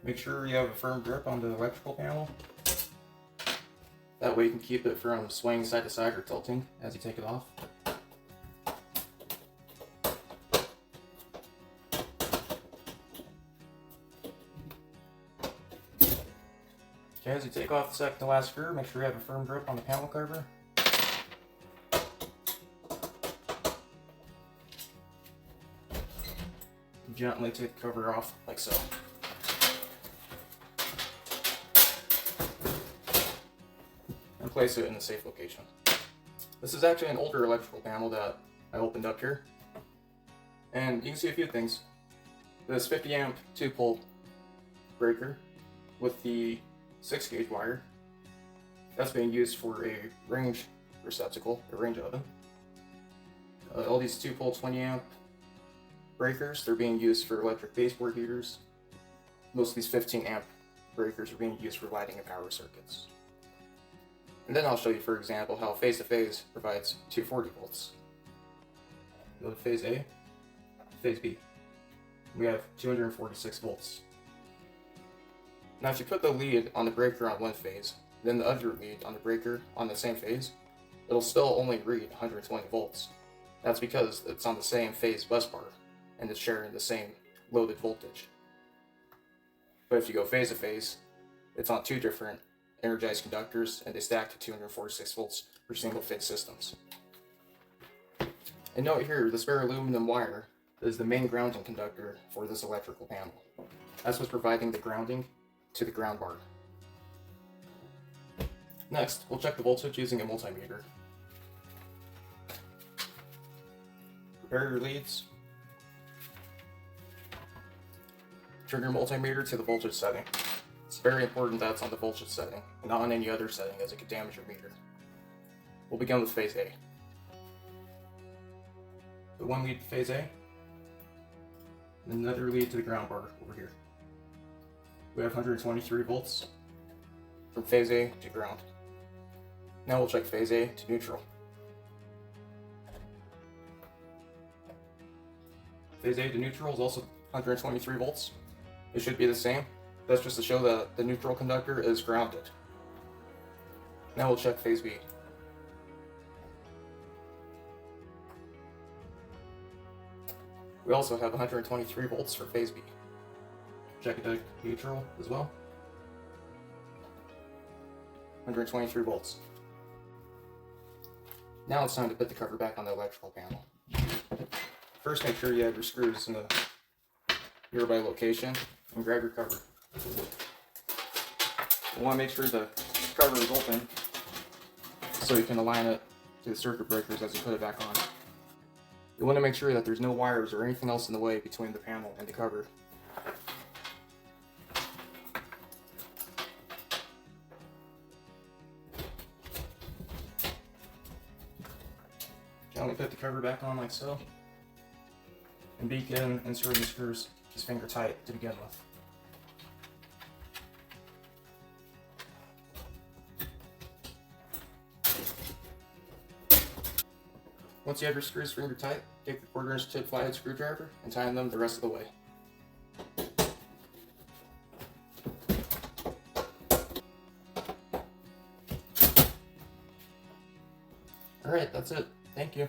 Make sure you have a firm grip on the electrical panel. That way you can keep it from swaying side to side or tilting as you take it off. Okay, as you take off the second to last screw, make sure you have a firm grip on the panel cover. Gently take the cover off like so. And place it in a safe location. This is actually an older electrical panel that I opened up here. And you can see a few things. This 50 amp 2-pole breaker with the 6-gauge wire. That's being used for a range receptacle, a range oven. All these 2-pole 20 amp breakers, they're being used for electric baseboard heaters. Most of these 15 amp breakers are being used for lighting and power circuits. And then I'll show you, for example, how phase to phase provides 240 volts. Go to phase A, phase B. We have 246 volts. Now if you put the lead on the breaker on one phase, then the other lead on the breaker on the same phase, it'll still only read 120 volts. That's because it's on the same phase bus bar and it's sharing the same loaded voltage. But if you go phase to phase, it's on two different energized conductors and they stack to 246 volts for single phase systems. And note here, the spare aluminum wire is the main grounding conductor for this electrical panel. That's what's providing the grounding to the ground bar. Next, we'll check the voltage using a multimeter. Prepare your leads. Turn your multimeter to the voltage setting. It's very important that it's on the voltage setting, and not on any other setting as it could damage your meter. We'll begin with phase A. The one lead to phase A, and another lead to the ground bar over here. We have 123 volts from phase A to ground. Now we'll check phase A to neutral. Phase A to neutral is also 123 volts. It should be the same. That's just to show that the neutral conductor is grounded. Now we'll check phase B. We also have 123 volts for phase B. Check it to neutral as well. 123 volts. Now it's time to put the cover back on the electrical panel. First, make sure you have your screws in the nearby location and grab your cover. You want to make sure the cover is open so you can align it to the circuit breakers as you put it back on. You want to make sure that there's no wires or anything else in the way between the panel and the cover. Gently put the cover back on like so, and begin inserting the screws just finger tight to begin with. Once you have your screws finger tight, take the 1/4" tip flathead screwdriver and tighten them the rest of the way. Alright, that's it. Thank you.